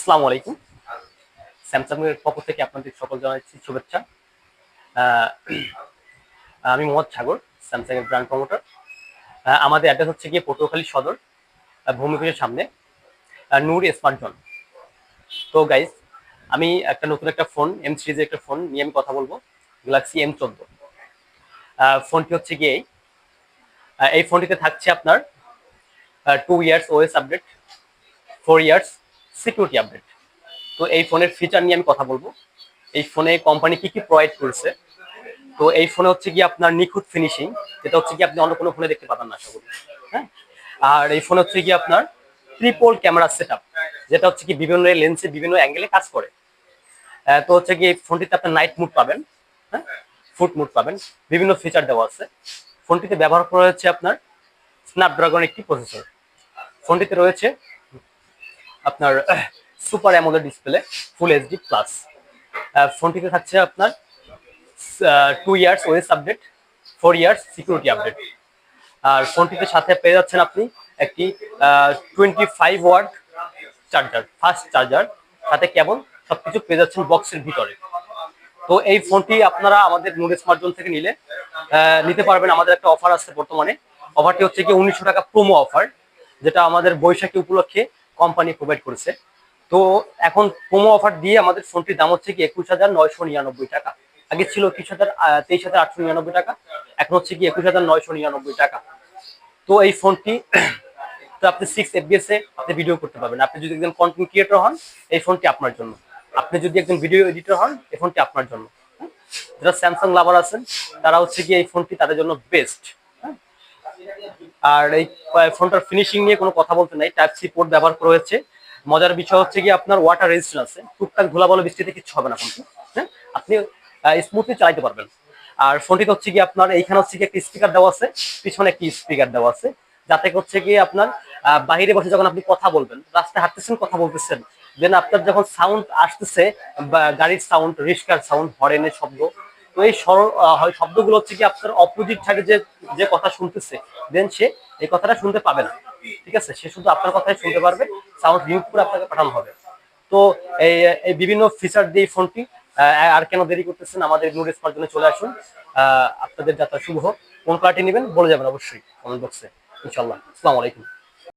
আসসালামু আলাইকুম। স্যামসাং এর পক্ষ থেকে আপনাদের সকল জানাচ্ছি শুভেচ্ছা। আহ, আমি মোহাম্মদ সাগর, স্যামসাং এর ব্র্যান্ড প্রমোটার। আমাদের অ্যাড্রেস হচ্ছে গিয়ে পটুয়াখালী সদর, ভূমি অফিসের সামনে, নূর স্মার্ট জোন। তো গাইজ, আমি নতুন একটা ফোন, এম সিরিজের একটা ফোন নিয়ে আমি কথা বলবো, গ্যালাক্সি M14। ফোনটি হচ্ছে গিয়ে এই ফোনটিতে থাকছে আপনার 2 years OS update, 4 years security update. তো এই ফোনের ফিচার নিয়ে আমি কথা বলবো, এই ফোনে কোম্পানি কি কি প্রোভাইড করেছে। তো এই ফোনে হচ্ছে কি আপনার নিখুঁত ফিনিশিং, যেটা হচ্ছে কি আপনি অন্য কোনো ফোনে দেখতে পাবেন না আশা করি। হ্যাঁ, আর এই ফোনে হচ্ছে কি আপনার ট্রিপল ক্যামেরা সেটআপ, যেটা হচ্ছে কি বিভিন্ন লেন্সে বিভিন্ন অ্যাঙ্গেলে কাজ করে। তো হচ্ছে কি এই ফোনটিতে আপনার নাইট মুড পাবেন, হ্যাঁ, ফুট মুড পাবেন, বিভিন্ন ফিচার দেওয়া আছে। ফোনটিতে ব্যবহার করা হচ্ছে আপনার স্ন্যাপড্রাগন একটি প্রসেসর। ফোনটিতে রয়েছে আপনার super AMOLED display, full HD plus. ফোনটিতে থাকছে আপনার 2 years OS update, 4 years security update. আর ফোনটিতে সাথে পেয়ে যাচ্ছেন আপনি একটি 25 ওয়াট চার্জার, ফাস্ট চার্জার, সাথে কেবল, সবকিছু পেয়ে যাচ্ছেন বক্সের ভিতরে। তো এই ফোনটি আপনারা আমাদের নূর স্মার্ট জোন থেকে নিতে পারবেন। আমাদের একটা অফার আছে বর্তমানে। অফারটি হচ্ছে কি 1900 টাকা প্রোমো অফার, যেটা আমাদের বৈশাখী উপলক্ষে কোম্পানি প্রোভাইড করেছে। তো এখন প্রোমো অফার দিয়ে আমাদের ফোনটির দাম হচ্ছে কি 21,999 টাকা। আগে ছিল 23,899 টাকা, এখন হচ্ছে কি 21,999 টাকা। তো এই ফোনটি তো আপনি 6 FPS এ আপনি ভিডিও করতে পারবেন। আপনি যদি একজন কন্টেন্ট ক্রিয়েটর হন, এই ফোনটি আপনার জন্য। আপনি যদি একজন ভিডিও এডিটর হন, এই ফোনটি আপনার জন্য। যারা স্যামসাং লাভার আছেন, তারা হচ্ছে কি এই ফোনটি তাদের জন্য বেস্ট। আর এই ফোনটার ফিনিশিং নিয়ে কোনো কথা বলতে নাই, টাইপ সি পোর্ট ব্যবহার করা হয়েছে। মজার বিষয় হচ্ছে কি আপনার ওয়াটার রেজিস্ট্যান্স আছে, টুকটাক ধুলাবালি বৃষ্টিতে কিছু হবে না ফোনটি। হ্যাঁ, আপনি স্মুথলি চালাতে পারবেন। আর ফোনটিতে হচ্ছে কি আপনার এইখানে হচ্ছে কি একটা স্পিকার দেওয়া আছে, পিছনে একটি স্পিকার দেওয়া আছে, যাতে হচ্ছে কি আপনার বাহিরে বসে যখন আপনি কথা বলবেন, রাস্তায় হাঁটতেছেন, কথা বলতেছেন, দেন আপনার যখন সাউন্ড আসতেছে, গাড়ির সাউন্ড, রিস্কার সাউন্ড, হরেনের শব্দ, তো এই শব্দগুলো হচ্ছে কি আপনার অপোজিট সাইডে যে যে কথা শুনতেছে, দেন সে এই কথাটা শুনতে পাবে না। ঠিক আছে, সে শুধু আপনার কথাই শুনতে পারবে, সাউন্ড রিমুভ করে আপনাকে পাঠানো হবে। তো এই এই বিভিন্ন ফিচার দিয়ে ফোনটি, আর কেন দেরি করতেছেন, আমাদের নূর স্মার্ট জোনে চলে আসুন। আপনাদের যাত্রা শুভ হোক। কোন কার্ডটি নেবেন বলে যাবেন অবশ্যই কমেন্ট বক্সে, ইনশাল্লাহ। আসসালামু আলাইকুম।